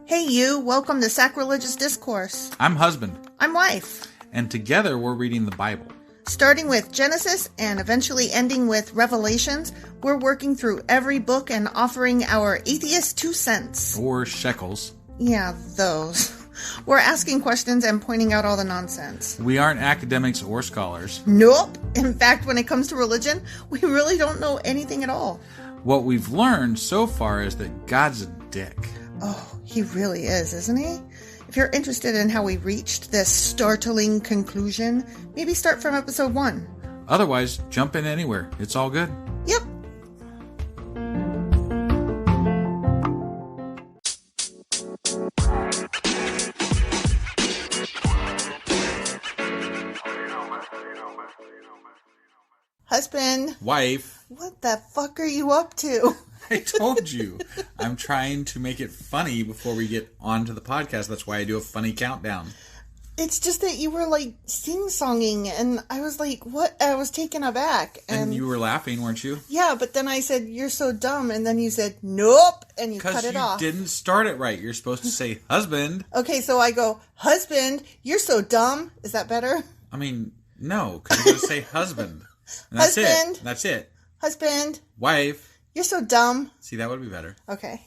Hey you, welcome to Sacrilegious Discourse. I'm husband. I'm wife. And together we're reading the Bible. Starting with Genesis and eventually ending with Revelations, we're working through every book and offering our atheist 2 cents. Or shekels. Yeah, those. We're asking questions and pointing out all the nonsense. We aren't academics or scholars. Nope. In fact, when it comes to religion, we really don't know anything at all. What we've learned so far is that God's a dick. Oh, he really is, isn't he? If you're interested in how we reached this startling conclusion, maybe start from episode 1. Otherwise, jump in anywhere. It's all good. Yep. Husband. Wife. What the fuck are you up to? I told you. I'm trying to make it funny before we get onto the podcast. That's why I do a funny countdown. It's just that you were like sing-songing and I was like, what? I was taken aback. And you were laughing, weren't you? Yeah, but then I said, you're so dumb. And then you said, nope. And you cut it off. Because you didn't start it right. You're supposed to say husband. Okay, so I go, husband, you're so dumb. Is that better? I mean, no, because you're going to say husband. And that's husband. It. That's it. Husband. Wife. You're so dumb. See, that would be better. Okay.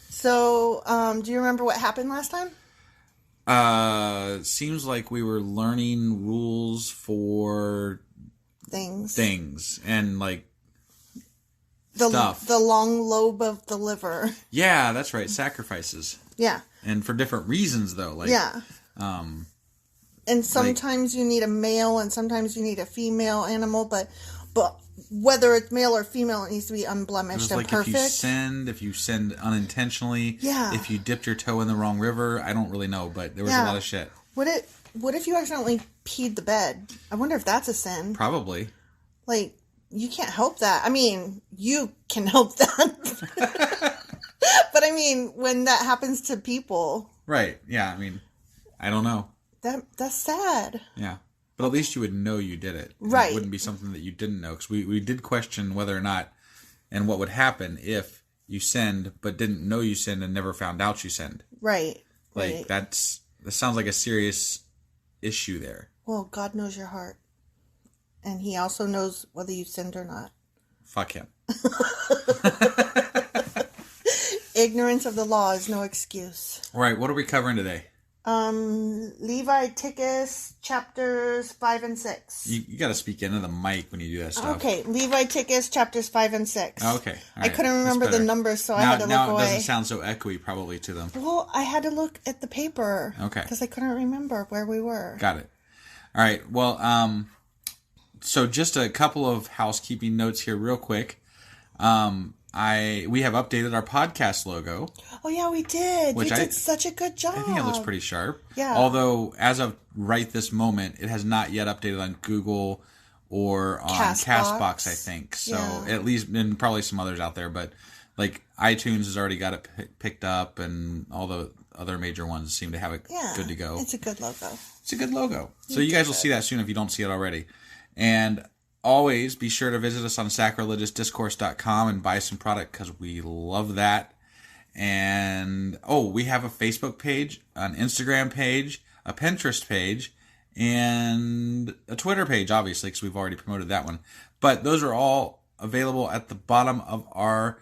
So, do you remember what happened last time? Seems like we were learning rules for things and like stuff. The long lobe of the liver. Yeah, that's right. Sacrifices. Yeah. And for different reasons, though. Like, yeah. And sometimes you need a male and sometimes you need a female animal, but whether it's male or female, it needs to be unblemished and perfect. If you send unintentionally, yeah. If you dipped your toe in the wrong river, I don't really know, but there was a lot of shit. What if you accidentally peed the bed? I wonder if that's a sin. Probably. Like, you can't help that. I mean, you can help that. But I mean, when that happens to people. Right. Yeah. I mean, I don't know. That's sad. Yeah. But at least you would know you did it. Right. It wouldn't be something that you didn't know. Because we did question whether or not, and what would happen if you sinned, but didn't know you sinned and never found out you sinned. Right. Like, right. that sounds like a serious issue there. Well, God knows your heart. And he also knows whether you sinned or not. Fuck him. Ignorance of the law is no excuse. All right, what are we covering today? Leviticus chapters 5 and 6. You got to speak into the mic when you do that stuff. Okay, Leviticus chapters 5 and 6. Okay. All right. I couldn't remember the numbers, so I had to look away. Now it doesn't sound so echoey probably to them. Well, I had to look at the paper. Okay. Because I couldn't remember where we were. Got it. All right. Well, so just a couple of housekeeping notes here real quick. We have updated our podcast logo. Oh, yeah, we did. You did such a good job. I think it looks pretty sharp. Yeah. Although, as of right this moment, it has not yet updated on Google or on Castbox, I think. So, at least, and probably some others out there. But, like, iTunes has already got it picked up, and all the other major ones seem to have it good to go. It's a good logo. It's a good logo. So, you guys will see that soon if you don't see it already. And always be sure to visit us on sacrilegiousdiscourse.com and buy some product because we love that. And, we have a Facebook page, an Instagram page, a Pinterest page, and a Twitter page, obviously, because we've already promoted that one. But those are all available at the bottom of our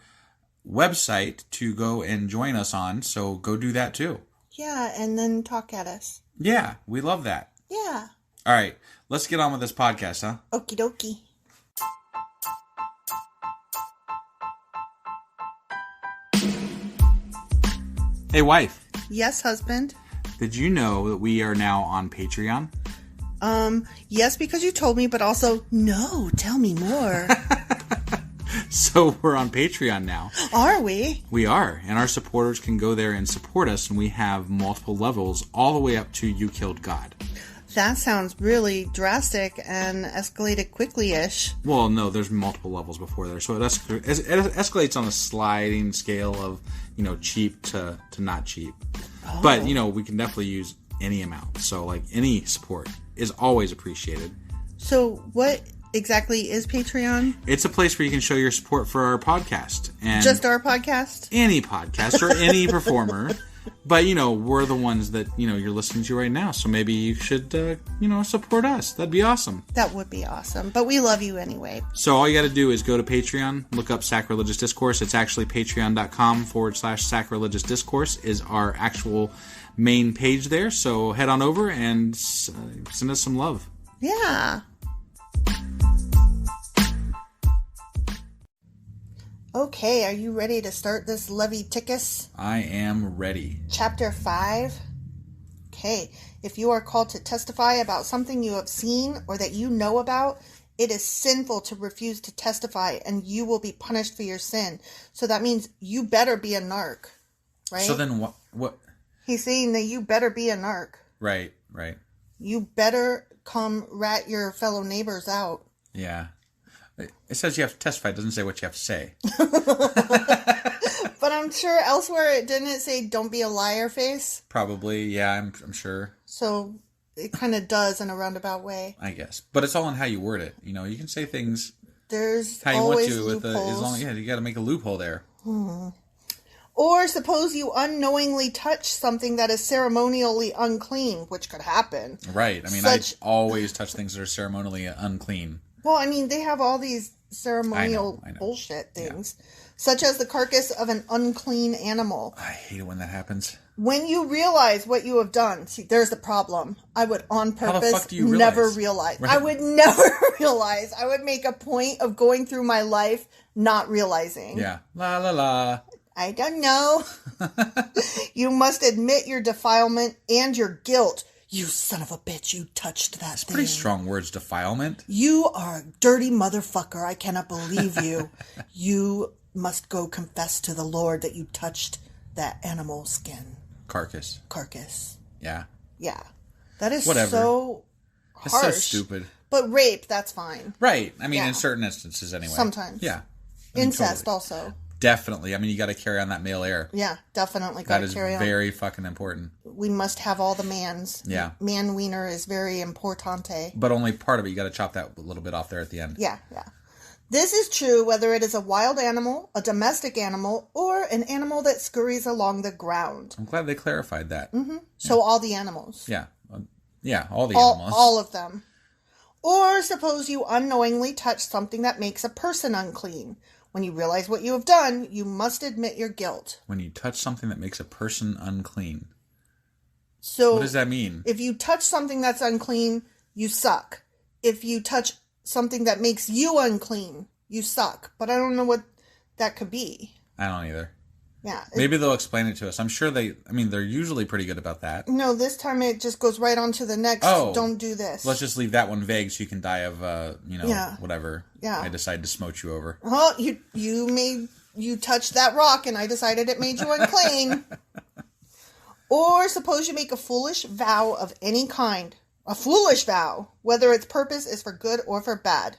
website to go and join us on. So go do that too. Yeah, and then talk at us. Yeah, we love that. Yeah. All right, let's get on with this podcast, huh? Okie dokie. Hey, wife. Yes, husband. Did you know that we are now on Patreon? Yes, because you told me, but also, no, tell me more. So we're on Patreon now. Are we? We are, and our supporters can go there and support us, and we have multiple levels all the way up to You Killed God. That sounds really drastic and escalated quickly-ish. Well, no, there's multiple levels before there. So it escalates on a sliding scale of, cheap to not cheap. Oh. But, we can definitely use any amount. So, like, any support is always appreciated. So what exactly is Patreon? It's a place where you can show your support for our podcast. And just our podcast? Any podcast or any performer. But, we're the ones that, you're listening to right now. So maybe you should, support us. That'd be awesome. That would be awesome. But we love you anyway. So all you got to do is go to Patreon, look up Sacrilegious Discourse. It's actually patreon.com/Sacrilegious Discourse is our actual main page there. So head on over and send us some love. Yeah. Okay, are you ready to start this Leviticus? I am ready. Chapter 5. Okay, if you are called to testify about something you have seen or that you know about, it is sinful to refuse to testify, and you will be punished for your sin. So that means you better be a narc, right? So then what? He's saying that you better be a narc. Right. You better come rat your fellow neighbors out. Yeah. It says you have to testify. It doesn't say what you have to say. But I'm sure elsewhere it didn't say don't be a liar face. Probably, yeah, I'm sure. So it kind of does in a roundabout way. I guess. But it's all in how you word it. You can say things There's how you always want to loopholes. you got to make a loophole there. Or suppose you unknowingly touch something that is ceremonially unclean, which could happen. Right. I always touch things that are ceremonially unclean. Well, they have all these ceremonial I know. bullshit things, such as the carcass of an unclean animal. I hate it when that happens. When you realize what you have done, see, there's the problem. I would on purpose How the fuck do you never realize? realize. Right. I would never realize. I would make a point of going through my life not realizing. Yeah. La la la. I don't know. You must admit your defilement and your guilt. You son of a bitch, you touched that thing. Pretty strong words, defilement. You are a dirty motherfucker. I cannot believe you. You must go confess to the Lord that you touched that animal skin. Carcass. Yeah. Yeah. That is Whatever. so It's harsh. so stupid. But rape, that's fine. Right. Yeah. In certain instances anyway. Sometimes. Yeah. Incest totally. also. Definitely. You got to carry on that male heir. Yeah, definitely got That to is carry on. very fucking important. We must have all the mans. Yeah. Man wiener is very importante. But only part of it. You got to chop that a little bit off there at the end. Yeah. This is true whether it is a wild animal, a domestic animal, or an animal that scurries along the ground. I'm glad they clarified that. Mm-hmm. So all the animals. Yeah. Yeah, all the animals. All of them. Or suppose you unknowingly touch something that makes a person unclean. When you realize what you have done, you must admit your guilt. When you touch something that makes a person unclean. So what does that mean? If you touch something that's unclean, you suck. If you touch something that makes you unclean, you suck. But I don't know what that could be. I don't either. Yeah. Maybe they'll explain it to us. I'm sure they're usually pretty good about that. No, this time it just goes right on to the next. Oh. Don't do this. Let's just leave that one vague so you can die of, Yeah. whatever. Yeah. I decide to smote you over. Oh, you touched that rock and I decided it made you unclean. Or suppose you make a foolish vow of any kind. A foolish vow, whether its purpose is for good or for bad.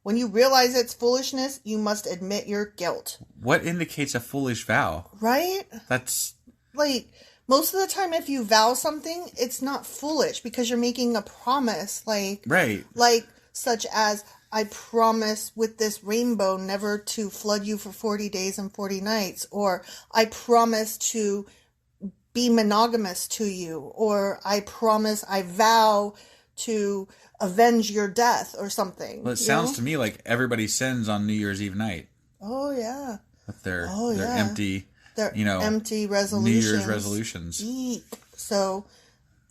When you realize its foolishness, you must admit your guilt. What indicates a foolish vow? Right? That's... Like, most of the time if you vow something, it's not foolish because you're making a promise. Right. Like, such as, I promise with this rainbow never to flood you for 40 days and 40 nights. Or, I promise to be monogamous to you. Or, I vow to avenge your death or something. Well, it sounds to me like everybody sins on New Year's Eve night. Oh, yeah. With their yeah. empty, empty resolutions. New Year's resolutions. Eek. So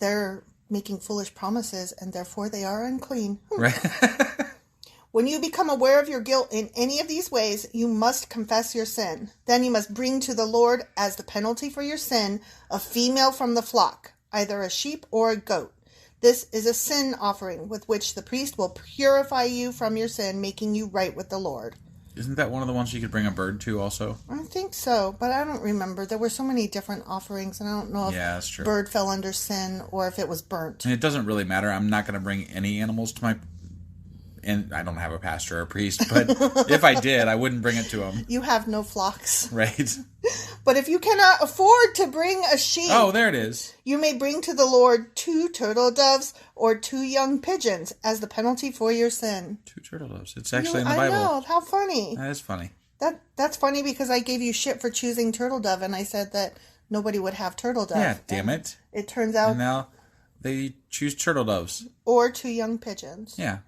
they're making foolish promises and therefore they are unclean. Right. When you become aware of your guilt in any of these ways, you must confess your sin. Then you must bring to the Lord as the penalty for your sin a female from the flock, either a sheep or a goat. This is a sin offering with which the priest will purify you from your sin, making you right with the Lord. Isn't that one of the ones you could bring a bird to also? I think so, but I don't remember. There were so many different offerings, and I don't know if that's true. Bird fell under sin or if it was burnt. And it doesn't really matter. I'm not going to bring any animals to my... And I don't have a pastor or a priest, but if I did, I wouldn't bring it to him. You have no flocks. Right. But if you cannot afford to bring a sheep... Oh, there it is. You may bring to the Lord 2 turtle doves or 2 young pigeons as the penalty for your sin. 2 turtle doves. It's actually in the Bible. I know. How funny. That is funny. That's funny because I gave you shit for choosing turtle dove, and I said that nobody would have turtle doves. Yeah, damn it. It turns out... And now they choose turtle doves. Or 2 young pigeons. Yeah.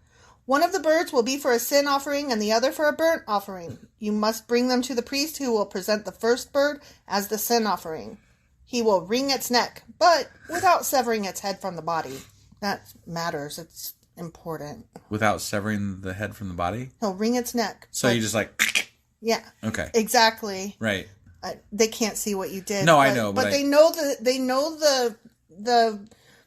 One of the birds will be for a sin offering and the other for a burnt offering. You must bring them to the priest, who will present the first bird as the sin offering. He will wring its neck, but without severing its head from the body. That matters. It's important. Without severing the head from the body? He'll wring its neck. So you just like... Yeah. Okay. Exactly. Right. They can't see what you did. No, I know. But they know the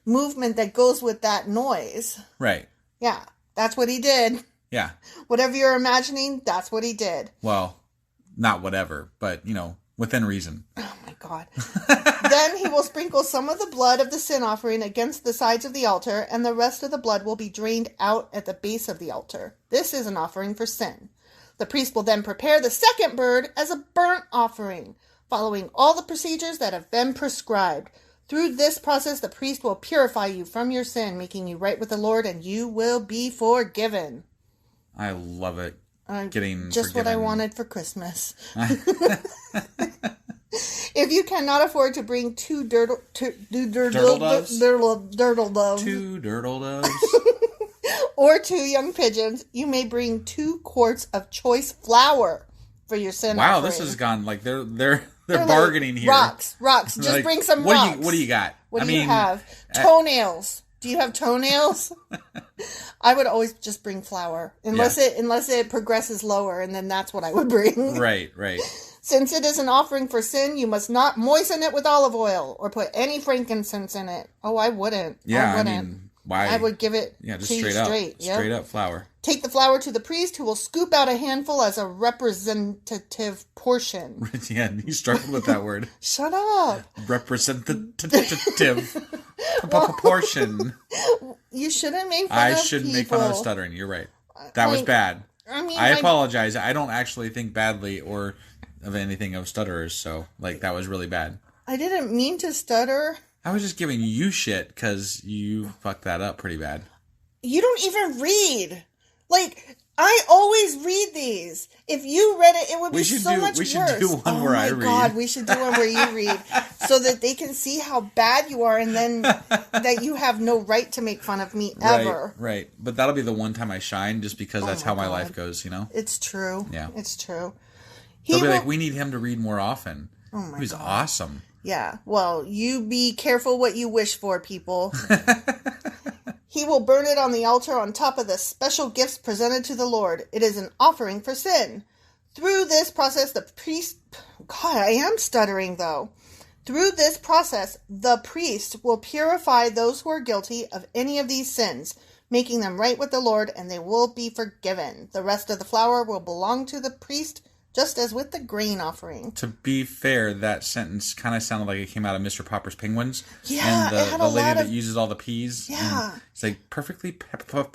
movement that goes with that noise. Right. Yeah. That's what he did. Yeah. Whatever you're imagining, that's what he did. Well, not whatever, but, within reason. Oh, my God. Then he will sprinkle some of the blood of the sin offering against the sides of the altar, and the rest of the blood will be drained out at the base of the altar. This is an offering for sin. The priest will then prepare the second bird as a burnt offering, following all the procedures that have been prescribed. Through this process, the priest will purify you from your sin, making you right with the Lord, and you will be forgiven. I love it. Getting just forgiven. What I wanted for Christmas. If you cannot afford to bring 2 turtle doves, 2 turtle doves, or 2 young pigeons, you may bring 2 quarts of choice flour for your sin offering. Wow, this has gone like they're bargaining like here. Rocks. Just like, bring some rocks. What do you got? What do you have? Toenails. Do you have toenails? I would always just bring flour, unless it progresses lower, and then that's what I would bring. Right. Since it is an offering for sin, you must not moisten it with olive oil or put any frankincense in it. Oh, I wouldn't. Yeah, I wouldn't. Why? I would give it just to straight you up. straight. Straight up flour. Take the flour to the priest, who will scoop out a handful as a representative portion. Yeah, you struggled with that word. Shut up. Representative portion. You shouldn't make fun I of shouldn't make people. fun of stuttering. You're right. That was bad. I apologize. I don't actually think badly or of anything of stutterers, so that was really bad. I didn't mean to stutter. I was just giving you shit because you fucked that up pretty bad. You don't even read. I always read these. If you read it, it would be so much worse. We should do one where I read. Oh my God, we should do one where you read, so that they can see how bad you are, and then that you have no right to make fun of me ever. Right. But that'll be the one time I shine, just because that's how my life goes. It's true. Yeah, it's true. They'll be like, we need him to read more often. Oh my God. He's awesome. Yeah. Well, you be careful what you wish for, people. He will burn it on the altar on top of the special gifts presented to the Lord. It is an offering for sin. Through this process, the priest... God, I am stuttering, though. Through this process, the priest will purify those who are guilty of any of these sins, making them right with the Lord, and they will be forgiven. The rest of the flour will belong to the priest, just as with the grain offering. To be fair, that sentence kind of sounded like it came out of Mr. Popper's Penguins. Yeah, and it had the a lady lot that of... uses all the peas. Yeah. It's like perfectly... Practically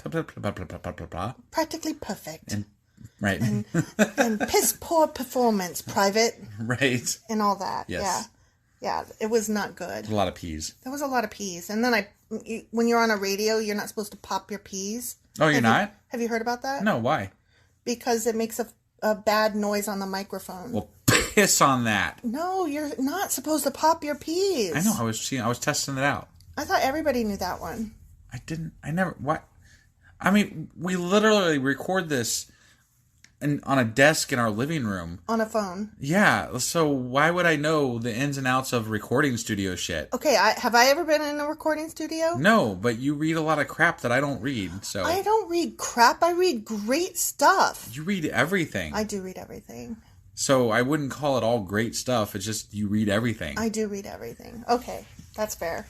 perfect. And, right. And piss poor performance, private. Right. And all that. Yes. Yeah, it was not good. A lot of peas. There was a lot of peas. And then when you're on a radio, you're not supposed to pop your peas. Oh, you're not? Have you heard about that? No, why? Because it makes a bad noise on the microphone. Well, piss on that. No, you're not supposed to pop your peas. I know. I was testing it out. I thought everybody knew that one. I never. What? I mean, we literally record this on a desk in our living room. On a phone. Yeah. So why would I know the ins and outs of recording studio shit? Okay. Have I ever been in a recording studio? No, but you read a lot of crap that I don't read. So I don't read crap. I read great stuff. You read everything. I do read everything. So I wouldn't call it all great stuff. It's just you read everything. I do read everything. Okay. That's fair.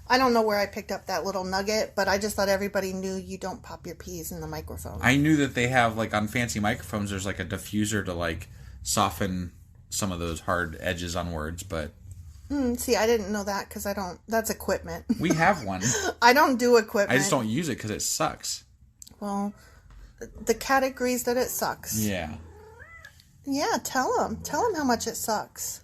I don't know where I picked up that little nugget, but I just thought everybody knew you don't pop your peas in the microphone. I knew that they have, on fancy microphones, there's a diffuser to soften some of those hard edges on words, but... See, I didn't know that because I don't... That's equipment. We have one. I don't do equipment. I just don't use it because it sucks. Well, the cat agrees that it sucks. Yeah. Yeah, tell him. Tell him how much it sucks.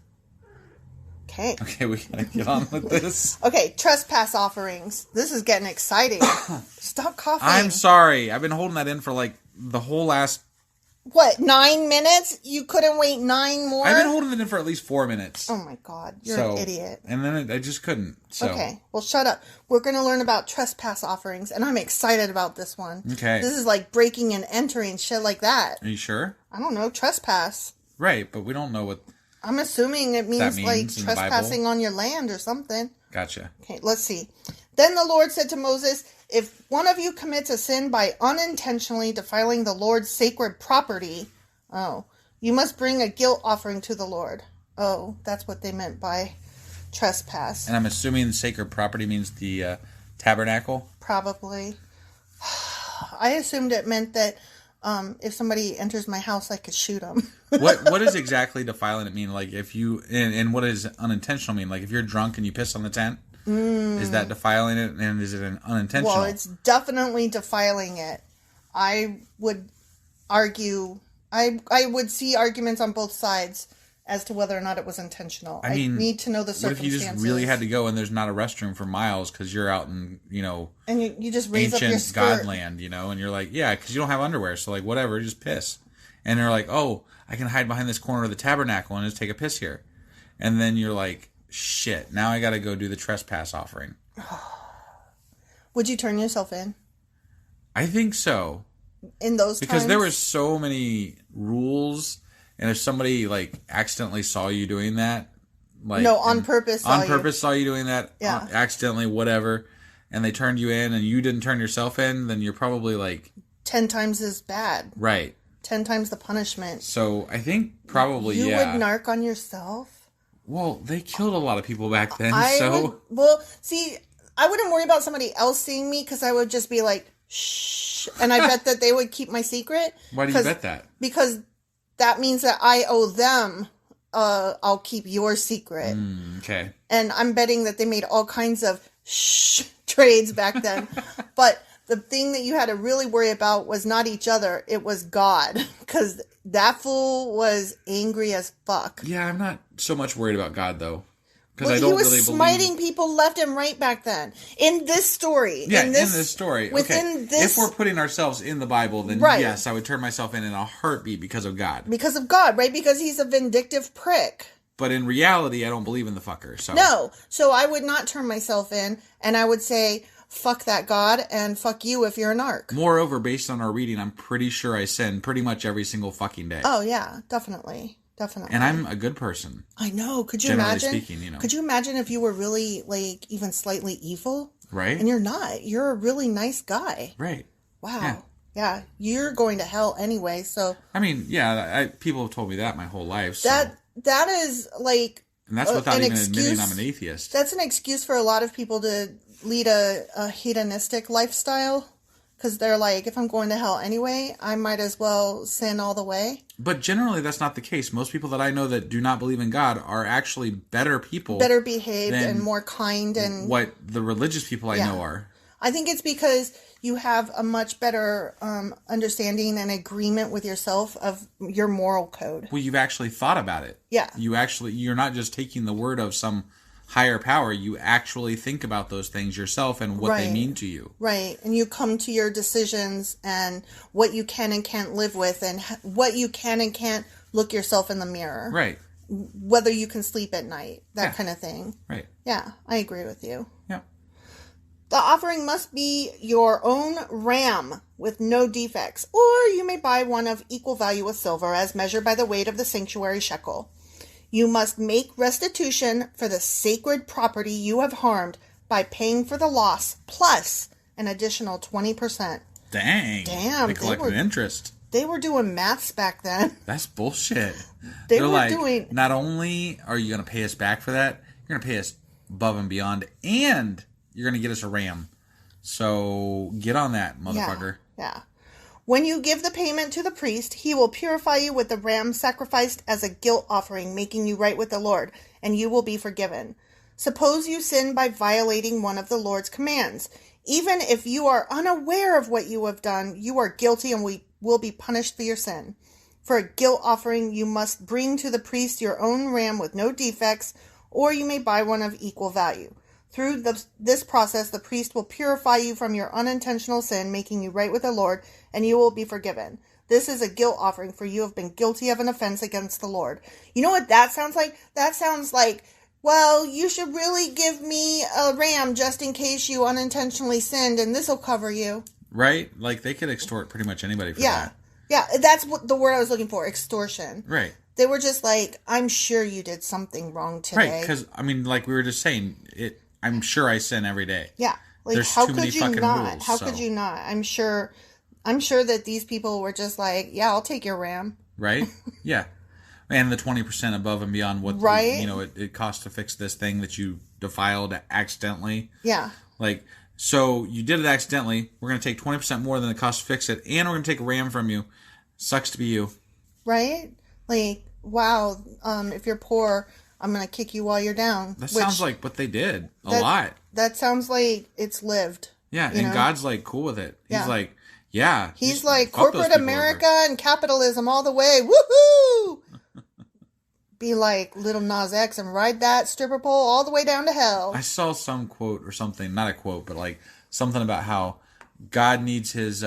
Okay. Okay, we gotta get on with this. Okay, trespass offerings. This is getting exciting. Stop coughing. I'm sorry. I've been holding that in for the whole last What, 9 minutes? You couldn't wait 9 more? I've been holding it in for at least 4 minutes. Oh my God, you're an idiot. And then I just couldn't. So. Okay, well shut up. We're going to learn about trespass offerings, and I'm excited about this one. Okay. This is like breaking and entering, shit like that. Are you sure? I don't know, trespass. Right, but we don't know what... I'm assuming it means like trespassing on your land or something. Gotcha. Okay, let's see. Then the Lord said to Moses, if one of you commits a sin by unintentionally defiling the Lord's sacred property, you must bring a guilt offering to the Lord. Oh, that's what they meant by trespass. And I'm assuming sacred property means the tabernacle? Probably. I assumed it meant that if somebody enters my house, I could shoot them. What does exactly defiling it mean? Like if you, and what does unintentional mean? Like if you're drunk and you piss on the tent? Is that defiling it, and is it an unintentional? Well, it's definitely defiling it. I would argue, I would see arguments on both sides as to whether or not it was intentional. I need to know the circumstances. What if you just really had to go and there's not a restroom for miles because you're out in, and you just raise up your skirt. Godland, and you're like, yeah, because you don't have underwear, so like whatever, just piss. And they're like, oh, I can hide behind this corner of the tabernacle and just take a piss here. And then you're like, shit, now I got to go do the trespass offering. Would you turn yourself in? I think so. In those because times? There were so many rules, and if somebody like accidentally saw you doing that, like on purpose saw you doing that, accidentally, whatever, and they turned you in and you didn't turn yourself in, then you're probably like 10 times as bad. Right. 10 times the punishment. So I think probably you would narc on yourself. Well, they killed a lot of people back then, I wouldn't worry about somebody else seeing me because I would just be like, shh. And I bet that they would keep my secret. Why do you bet that? Because that means that I owe them, I'll keep your secret. Okay. And I'm betting that they made all kinds of trades back then. But the thing that you had to really worry about was not each other. It was God. Because that fool was angry as fuck. Yeah, I'm not so much worried about God, though. Well, he was smiting people left and right back then. In this story. Yeah, in this story. Within this... If we're putting ourselves in the Bible, then yes, I would turn myself in a heartbeat because of God. Because of God, right? Because he's a vindictive prick. But in reality, I don't believe in the fucker. So no. So I would not turn myself in, and I would say, fuck that God, and fuck you if you're a narc. Moreover, based on our reading, I'm pretty sure I sin pretty much every single fucking day. Oh, yeah. Definitely. And I'm a good person. I know. Could you imagine? Speaking, Could you imagine if you were really, like, even slightly evil? Right. And you're not. You're a really nice guy. Right. Wow. Yeah. You're going to hell anyway, so... I mean, yeah, people have told me that my whole life, so... That is, like... And that's without even admitting I'm an atheist. That's an excuse for a lot of people to lead a hedonistic lifestyle. Because they're like, if I'm going to hell anyway, I might as well sin all the way. But generally, that's not the case. Most people that I know that do not believe in God are actually better people. Better behaved and more kind. And what the religious people I know are. I think it's because you have a much better understanding and agreement with yourself of your moral code. Well, you've actually thought about it. Yeah. You're not just taking the word of some higher power. You actually think about those things yourself and what they mean to you. Right. And you come to your decisions and what you can and can't live with and what you can and can't look yourself in the mirror. Right. Whether you can sleep at night. That kind of thing. Right. Yeah. I agree with you. Yeah. The offering must be your own ram with no defects, or you may buy one of equal value with silver as measured by the weight of the sanctuary shekel. You must make restitution for the sacred property you have harmed by paying for the loss plus an additional 20%. Damn. They collected interest. They were doing maths back then. That's bullshit. They're like, doing... Not only are you going to pay us back for that, you're going to pay us above and beyond, and you're going to get us a ram. So get on that, motherfucker. Yeah. When you give the payment to the priest, he will purify you with the ram sacrificed as a guilt offering, making you right with the Lord, and you will be forgiven. Suppose you sin by violating one of the Lord's commands. Even if you are unaware of what you have done, you are guilty and will be punished for your sin. For a guilt offering, you must bring to the priest your own ram with no defects, or you may buy one of equal value. Through this process, the priest will purify you from your unintentional sin, making you right with the Lord, and you will be forgiven. This is a guilt offering, for you have been guilty of an offense against the Lord. You know what that sounds like? That sounds like, well, you should really give me a ram just in case you unintentionally sinned, and this will cover you. Right? Like, they could extort pretty much anybody for that. Yeah, that's what the word I was looking for, extortion. Right. They were just like, I'm sure you did something wrong today. Right, because, I mean, like we were just saying, I'm sure I sin every day. Yeah. Like, there's how too could many you fucking not? rules, How could you not? I'm sure that these people were just like, yeah, I'll take your ram. Right? Yeah. And the 20% above and beyond what it costs to fix this thing that you defiled accidentally. Yeah. Like, so you did it accidentally. We're going to take 20% more than it costs to fix it, and we're going to take a ram from you. Sucks to be you. Right? Like, wow, if you're poor, I'm going to kick you while you're down. That sounds like what they did a lot. That sounds like it's lived. Yeah, and God's like cool with it. He's like, yeah. He's like, corporate America and capitalism all the way. Woohoo! Be like Little Nas X and ride that stripper pole all the way down to hell. I saw some quote or something, not a quote, but like something about how God needs his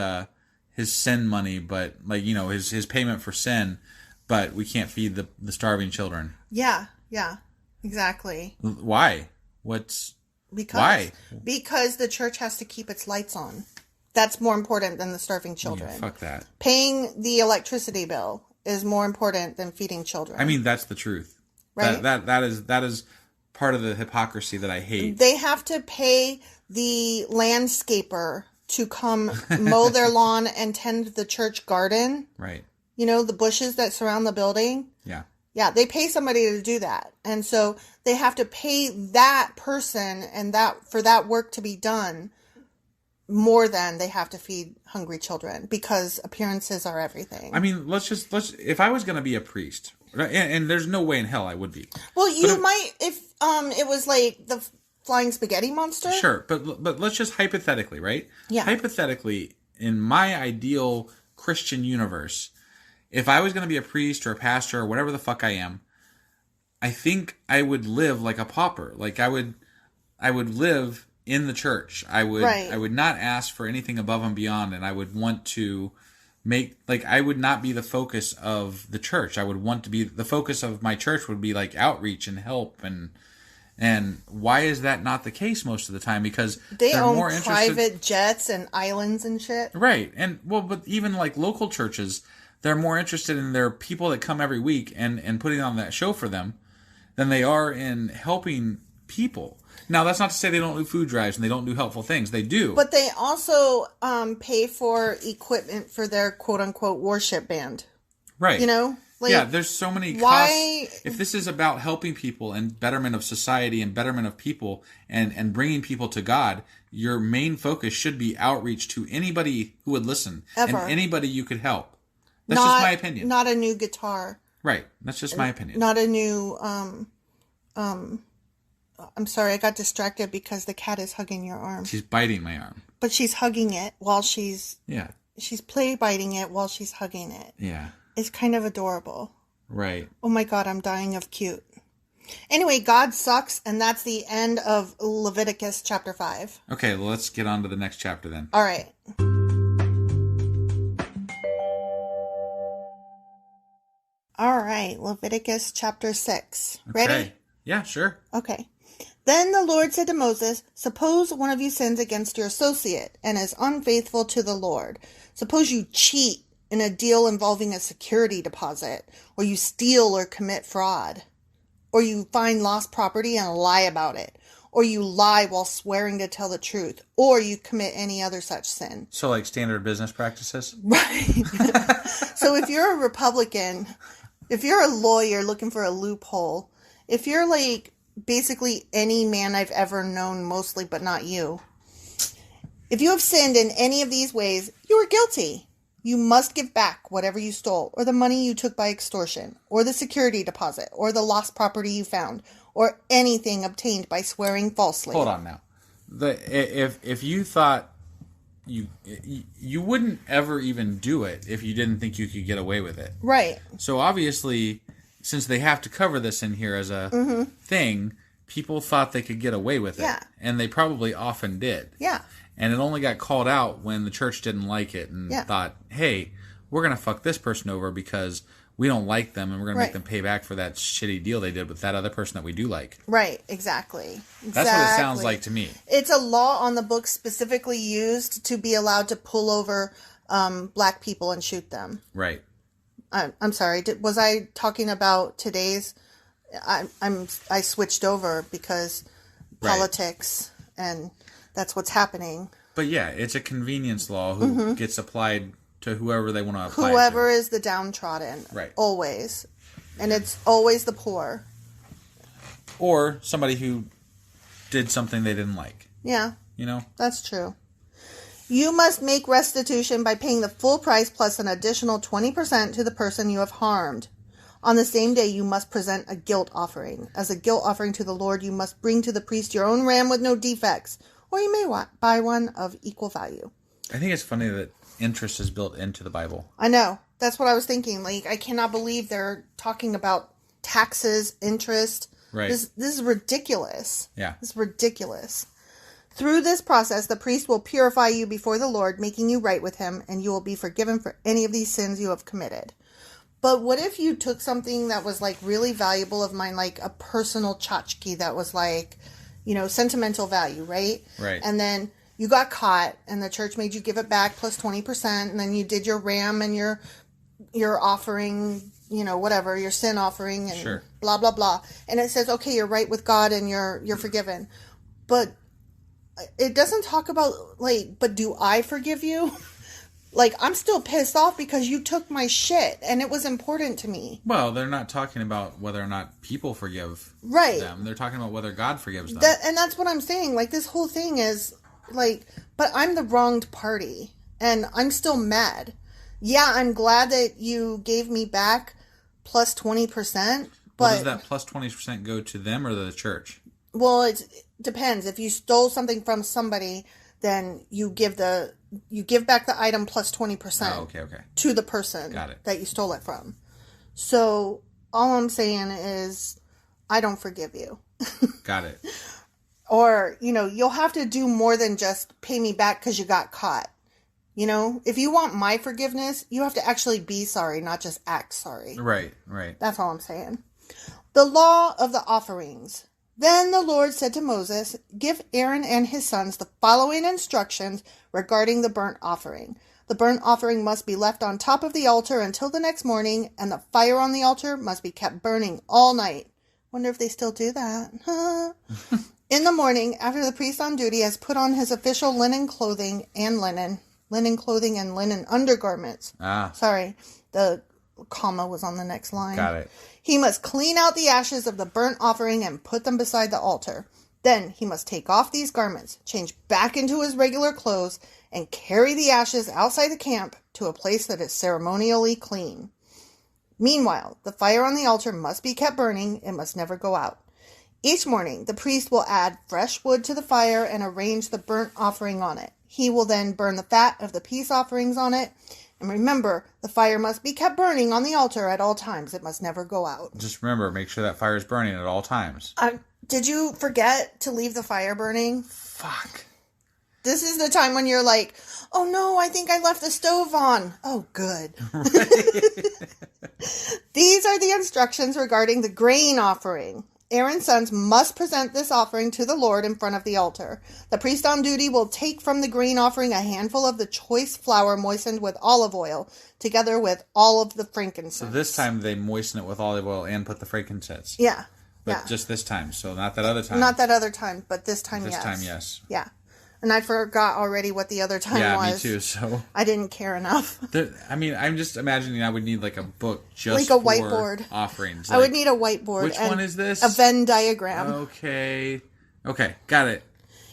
sin money, but like, his payment for sin, but we can't feed the starving children. Yeah, exactly. Why? Why? Because the church has to keep its lights on. That's more important than the starving children. Yeah, fuck that. Paying the electricity bill is more important than feeding children. I mean, that's the truth. Right? That is part of the hypocrisy that I hate. They have to pay the landscaper to come mow their lawn and tend the church garden. Right. The bushes that surround the building. Yeah. Yeah, they pay somebody to do that. And so they have to pay that person and for that work to be done more than they have to feed hungry children, because appearances are everything. I mean, let's if I was going to be a priest, and there's no way in hell I would be. Well, might if it was like the flying spaghetti monster. Sure, but let's just hypothetically, right? Yeah. Hypothetically, in my ideal Christian universe, if I was going to be a priest or a pastor or whatever the fuck I am, I think I would live like a pauper. Like I would live in the church. I would not ask for anything above and beyond, and I would want to I would not be the focus of the church. I would want to be the focus of my church would be like outreach and help and why is that not the case most of the time? Because they they're own more private jets and islands and shit. Right. And but even like local churches, they're more interested in their people that come every week and putting on that show for them than they are in helping people. Now, that's not to say they don't do food drives and they don't do helpful things. They do. But they also pay for equipment for their quote-unquote worship band. Right. Yeah, there's so many costs. If this is about helping people and betterment of society and betterment of people and bringing people to God, your main focus should be outreach to anybody who would listen. Ever. And anybody you could help. That's just my opinion. Not a new guitar. Right. That's just my opinion. Not a new... I'm sorry, I got distracted because the cat is hugging your arm. She's biting my arm. But she's hugging it while she's... Yeah. She's play biting it while she's hugging it. Yeah. It's kind of adorable. Right. Oh my God, I'm dying of cute. Anyway, God sucks, and that's the end of Leviticus chapter 5. Okay, well, let's get on to the next chapter then. All right. All right, Leviticus chapter 6. Ready? Okay. Yeah, sure. Okay. Then the Lord said to Moses, suppose one of you sins against your associate and is unfaithful to the Lord. Suppose you cheat in a deal involving a security deposit, or you steal or commit fraud, or you find lost property and lie about it, or you lie while swearing to tell the truth, or you commit any other such sin. So like standard business practices? Right. So if you're a Republican, if you're a lawyer looking for a loophole, if you're like basically any man I've ever known, mostly, but not you, if you have sinned in any of these ways, you are guilty. You must give back whatever you stole, or the money you took by extortion, or the security deposit, or the lost property you found, or anything obtained by swearing falsely. Hold on now. If you thought you wouldn't ever even do it if you didn't think you could get away with it. Right. So obviously, since they have to cover this in here as a thing, people thought they could get away with it. Yeah. And they probably often did. Yeah. And it only got called out when the church didn't like it and thought, hey, we're going to fuck this person over because we don't like them, and we're going to make them pay back for that shitty deal they did with that other person that we do like. Right, exactly. That's what it sounds like to me. It's a law on the books specifically used to be allowed to pull over black people and shoot them. Right. I'm sorry. Was I talking about today's? I switched over because politics, and that's what's happening. But yeah, it's a convenience law who gets applied to whoever they want to apply Whoever to. is the downtrodden. Right. Always. And it's always the poor. Or somebody who did something they didn't like. Yeah. You know? That's true. You must make restitution by paying the full price plus an additional 20% to the person you have harmed. On the same day, you must present a guilt offering. As a guilt offering to the Lord, you must bring to the priest your own ram with no defects, or you may buy one of equal value. I think it's funny that interest is built into the Bible. I know. That's what I was thinking. Like, I cannot believe they're talking about taxes, interest. Right. This is ridiculous. Yeah. This is ridiculous. Through this process, the priest will purify you before the Lord, making you right with him, and you will be forgiven for any of these sins you have committed. But what if you took something that was, like, really valuable of mine, like a personal tchotchke that was, like, you know, sentimental value, right? Right. And then you got caught, and the church made you give it back plus 20%, and then you did your ram and your offering, you know, whatever, your sin offering, and blah, blah, blah. And it says, okay, you're right with God, and you're forgiven. But it doesn't talk about, like, but do I forgive you? Like, I'm still pissed off because you took my shit, and it was important to me. Well, they're not talking about whether or not people forgive them. They're talking about whether God forgives them. And that's what I'm saying. Like, this whole thing is, like, but I'm the wronged party, and I'm still mad. Yeah, I'm glad that you gave me back plus 20%, but... Well, does that plus 20% go to them or the church? Well, it depends. If you stole something from somebody, then you give back the item plus 20% to the person that you stole it from. So all I'm saying is I don't forgive you. Got it. Or, you know, you'll have to do more than just pay me back because you got caught. You know, if you want my forgiveness, you have to actually be sorry, not just act sorry. Right. That's all I'm saying. The law of the offerings. Then the Lord said to Moses, give Aaron and his sons the following instructions regarding the burnt offering. The burnt offering must be left on top of the altar until the next morning, and the fire on the altar must be kept burning all night. Wonder if they still do that. In the morning, after the priest on duty has put on his official linen clothing and linen undergarments. Sorry, the comma was on the next line. Got it. He must clean out the ashes of the burnt offering and put them beside the altar. Then he must take off these garments, change back into his regular clothes, and carry the ashes outside the camp to a place that is ceremonially clean. Meanwhile, the fire on the altar must be kept burning. It must never go out. Each morning, the priest will add fresh wood to the fire and arrange the burnt offering on it. He will then burn the fat of the peace offerings on it. And remember, the fire must be kept burning on the altar at all times. It must never go out. Just remember, make sure that fire is burning at all times. Did you forget to leave the fire burning? Fuck. This is the time when you're like, oh no, I think I left the stove on. Oh, good. These are the instructions regarding the grain offering. Aaron's sons must present this offering to the Lord in front of the altar. The priest on duty will take from the grain offering a handful of the choice flour moistened with olive oil, together with all of the frankincense. So this time they moisten it with olive oil and put the frankincense. Yeah. But just this time, so not that other time. Not that other time, but this time, yes. This time, yes. Yeah. And I forgot already what the other time was. Yeah, me too, so... I didn't care enough. I'm just imagining I would need, like, a book just like a whiteboard. Offerings. I would need a whiteboard. Which one is this? A Venn diagram. Okay, got it.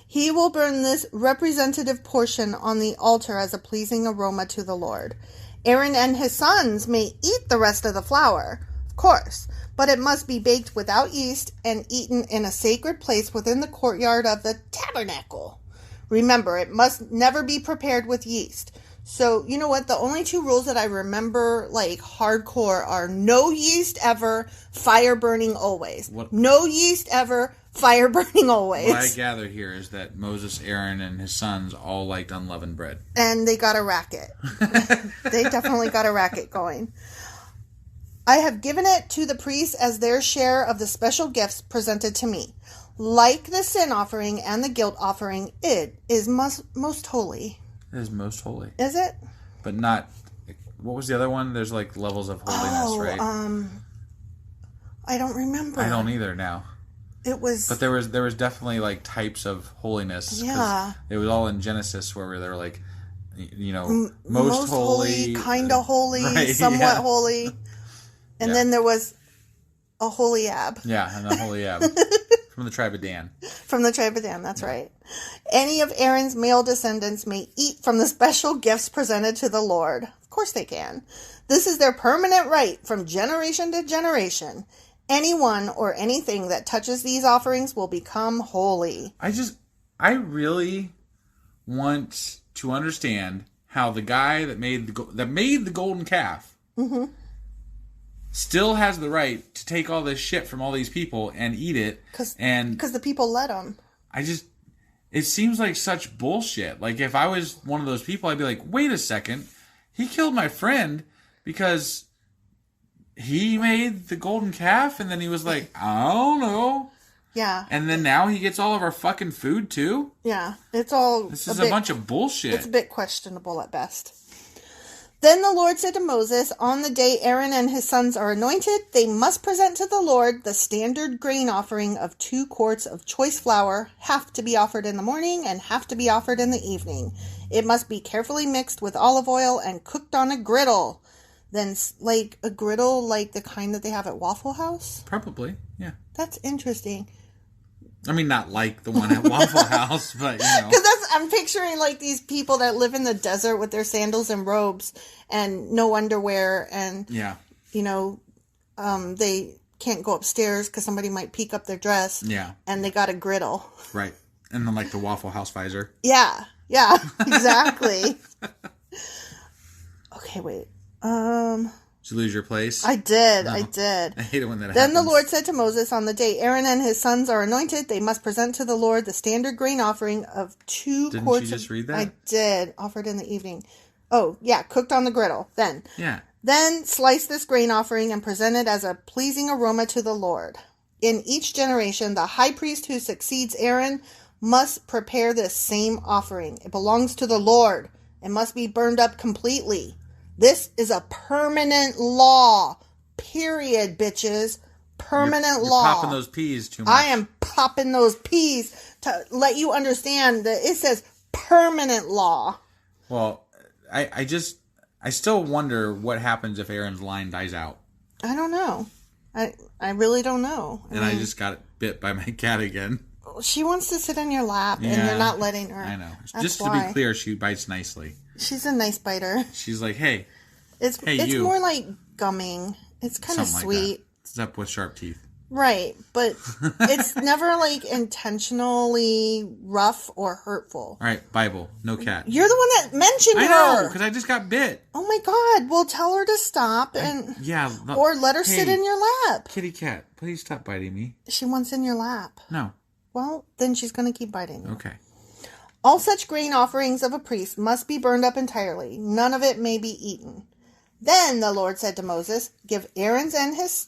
He will burn this representative portion on the altar as a pleasing aroma to the Lord. Aaron and his sons may eat the rest of the flour, of course, but it must be baked without yeast and eaten in a sacred place within the courtyard of the tabernacle. Remember, it must never be prepared with yeast. So, you know what? The only 2 rules that I remember, like, hardcore are no yeast ever, fire burning always. No yeast ever, fire burning always. What I gather here is that Moses, Aaron, and his sons all liked unleavened bread. And they got a racket. They definitely got a racket going. I have given it to the priests as their share of the special gifts presented to me. Like the sin offering and the guilt offering, it is most holy. It is most holy. Is it? But not... What was the other one? There's like levels of holiness, right? I don't remember. I don't either now. It was... But there was definitely like types of holiness. Yeah. It was all in Genesis where they were like, you know, most holy. Kind of holy, right, somewhat holy. And then there was a holy ab. Yeah, and a holy ab. From the tribe of Dan. From the tribe of Dan, that's right. Any of Aaron's male descendants may eat from the special gifts presented to the Lord. Of course they can. This is their permanent right from generation to generation. Anyone or anything that touches these offerings will become holy. I really want to understand how the guy that made the golden calf still has the right to take all this shit from all these people and eat it. Because the people let him. It seems like such bullshit. Like, if I was one of those people, I'd be like, wait a second. He killed my friend because he made the golden calf, and then he was like, I don't know. Yeah. And then now he gets all of our fucking food, too? Yeah. This is a bunch of bullshit. It's a bit questionable at best. Then the Lord said to Moses, on the day Aaron and his sons are anointed, they must present to the Lord the standard grain offering of 2 quarts of choice flour, half to be offered in the morning and half to be offered in the evening. It must be carefully mixed with olive oil and cooked on a griddle. Then, like a griddle, like the kind that they have at Waffle House? Probably, yeah. That's interesting. I mean, not like the one at Waffle House, but, you know. Because I'm picturing, like, these people that live in the desert with their sandals and robes and no underwear and, you know, they can't go upstairs because somebody might peek up their dress. Yeah. And they got a griddle. Right. And then, like, the Waffle House visor. Yeah. Exactly. Okay, wait. Did you lose your place? I did. No. I did. I hate it when that Then happens. the Lord said to Moses, on the day Aaron and his sons are anointed, they must present to the Lord the standard grain offering of 2 Didn't quarts. You just read that? I did. Offered in the evening. Oh, yeah. Cooked on the griddle. Then. Yeah. Then slice this grain offering and present it as a pleasing aroma to the Lord. In each generation, the high priest who succeeds Aaron must prepare this same offering. It belongs to the Lord. It must be burned up completely. This is a permanent law. Period, bitches. Permanent law. You're popping those peas too much. I am popping those peas to let you understand that it says permanent law. Well, I still wonder what happens if Aaron's line dies out. I don't know. I really don't know. I just got bit by my cat again. She wants to sit on your lap, and you're not letting her. I know. That's just to be clear, she bites nicely. She's a nice biter. She's like, hey. It's more like gumming. It's kind of sweet. Like except with sharp teeth. Right, but it's never like intentionally rough or hurtful. All right, Bible, no cat. You're the one that mentioned her. I know, because I just got bit. Oh my God! Well, tell her to stop or let her sit in your lap. Kitty cat, please stop biting me. She wants in your lap. No. Well, then she's going to keep biting you. Okay. All such grain offerings of a priest must be burned up entirely. None of it may be eaten. Then the Lord said to Moses, give Aaron and his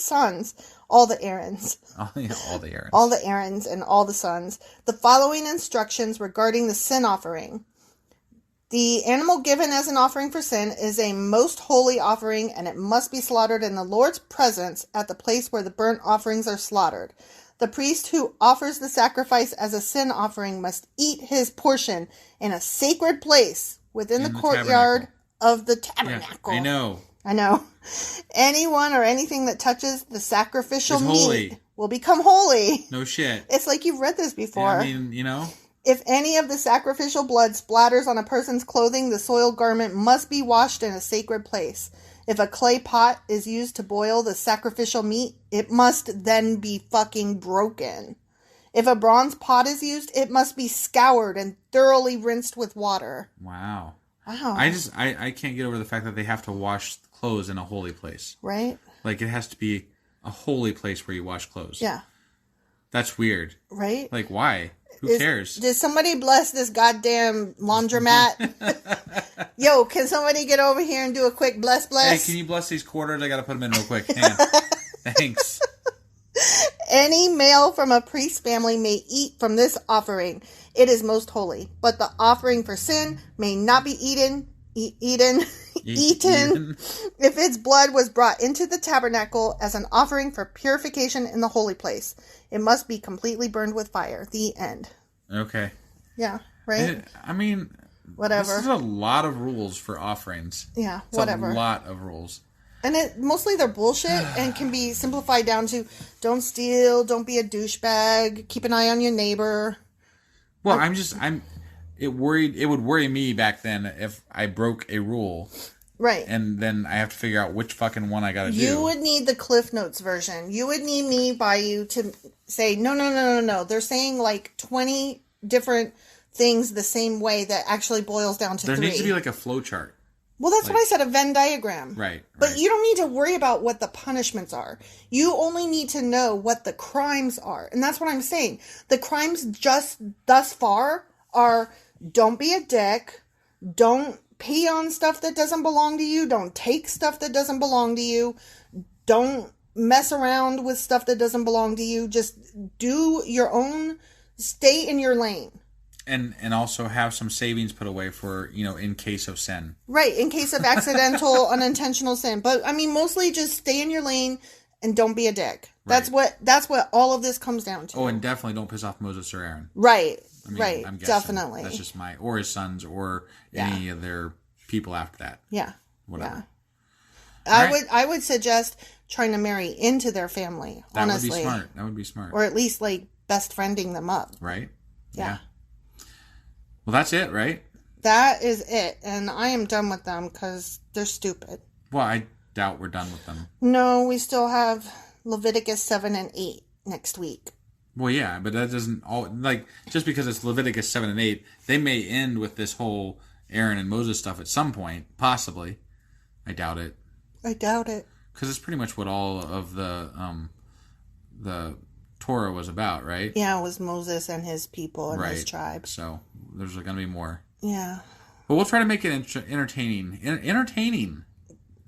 sons, all the Aarons. All the Aarons. All the Aarons and all the sons, the following instructions regarding the sin offering. The animal given as an offering for sin is a most holy offering, and it must be slaughtered in the Lord's presence at the place where the burnt offerings are slaughtered. The priest who offers the sacrifice as a sin offering must eat his portion in a sacred place within the courtyard of the tabernacle. Yeah, I know. Anyone or anything that touches the sacrificial meat will become holy. No shit. It's like you've read this before. Yeah, I mean, you know. If any of the sacrificial blood splatters on a person's clothing, the soiled garment must be washed in a sacred place. If a clay pot is used to boil the sacrificial meat, it must then be fucking broken. If a bronze pot is used, it must be scoured and thoroughly rinsed with water. Wow. Wow. I can't get over the fact that they have to wash clothes in a holy place. Right? Like, it has to be a holy place where you wash clothes. Yeah. That's weird. Right? Like, why? Who cares? Did somebody bless this goddamn laundromat? Yo, can somebody get over here and do a quick bless? Hey, can you bless these quarters? I got to put them in real quick. Hang on. Thanks. Any male from a priest's family may eat from this offering. It is most holy. But the offering for sin may not be eaten if its blood was brought into the tabernacle as an offering for purification in the holy place. It must be completely burned with fire. The end. Okay. Yeah, right? I mean, whatever. This is a lot of rules for offerings. Yeah, it's whatever. a lot of rules. And mostly they're bullshit and can be simplified down to don't steal, don't be a douchebag, keep an eye on your neighbor. Well, it would worry me back then if I broke a rule. Right. And then I have to figure out which fucking one I gotta do. You would need the Cliff Notes version. You would need me by you to say, no. They're saying like 20 different things the same way that actually boils down to 3. There needs to be like a flow chart. Well, that's what I said, a Venn diagram. Right. But you don't need to worry about what the punishments are. You only need to know what the crimes are. And that's what I'm saying. The crimes just thus far are don't be a dick, don't pee on stuff that doesn't belong to you, don't take stuff that doesn't belong to you, don't mess around with stuff that doesn't belong to you. Just do your own, stay in your lane. And also have some savings put away for, in case of sin. Right, in case of accidental, unintentional sin. But, I mean, mostly just stay in your lane and don't be a dick. That's what all of this comes down to. Oh, and definitely don't piss off Moses or Aaron. Right, I'm guessing. Definitely. That's just or his sons, or any of their people after that. Yeah. Whatever. Yeah. I would suggest trying to marry into their family, honestly. That would be smart. Or at least, like, best friending them up. Right? Yeah. Well, that's it, right? That is it. And I am done with them because they're stupid. Well, I doubt we're done with them. No, we still have Leviticus 7 and 8 next week. Well, yeah, but that doesn't just because it's Leviticus 7 and 8, they may end with this whole Aaron and Moses stuff at some point, possibly. I doubt it. Because it's pretty much what all of the Torah was about, right? Yeah, it was Moses and his people and his tribe. So there's going to be more. Yeah. But we'll try to make it entertaining. Entertaining.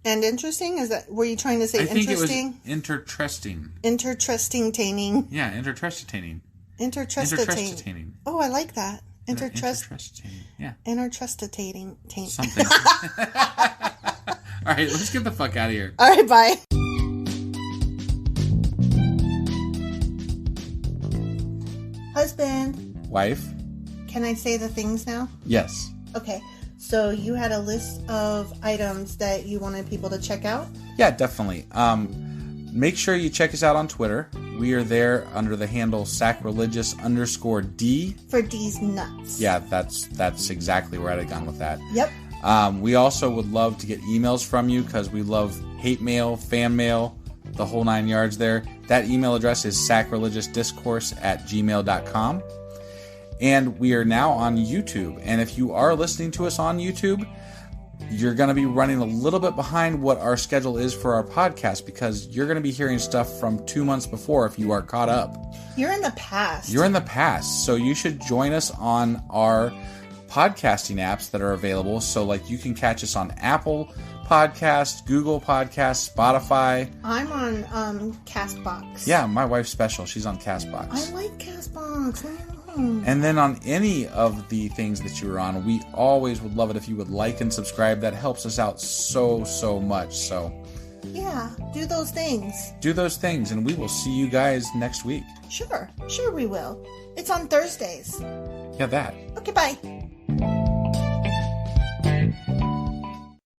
And interesting? Were you trying to say interesting? I think it was interesting. Interesting-taining. Yeah, interesting. Intertrustitating. Oh, I like that. Intertrustitating. Yeah. Intertrustitating. Something. All right, let's get the fuck out of here. All right, bye. Husband. Wife. Can I say the things now? Yes. Okay. So you had a list of items that you wanted people to check out? Yeah, definitely. Make sure you check us out on Twitter. We are there under the handle sacrilegious_D. For D's nuts. Yeah, that's exactly where I'd have gone with that. Yep. We also would love to get emails from you because we love hate mail, fan mail, the whole 9 yards there. That email address is sacrilegiousdiscourse@gmail.com. And we are now on YouTube. And if you are listening to us on YouTube, you're going to be running a little bit behind what our schedule is for our podcast because you're going to be hearing stuff from 2 months before if you are caught up. You're in the past. So you should join us on our podcasting apps that are available. So like you can catch us on Apple Podcasts, Google Podcasts, Spotify. I'm on Castbox. Yeah, my wife's special. She's on Castbox. I like Castbox. And then on any of the things that you're on, we always would love it if you would like and subscribe. That helps us out so much. So yeah, do those things. And we will see you guys next week. Sure we will. It's on Thursdays. Yeah, that. Okay, bye.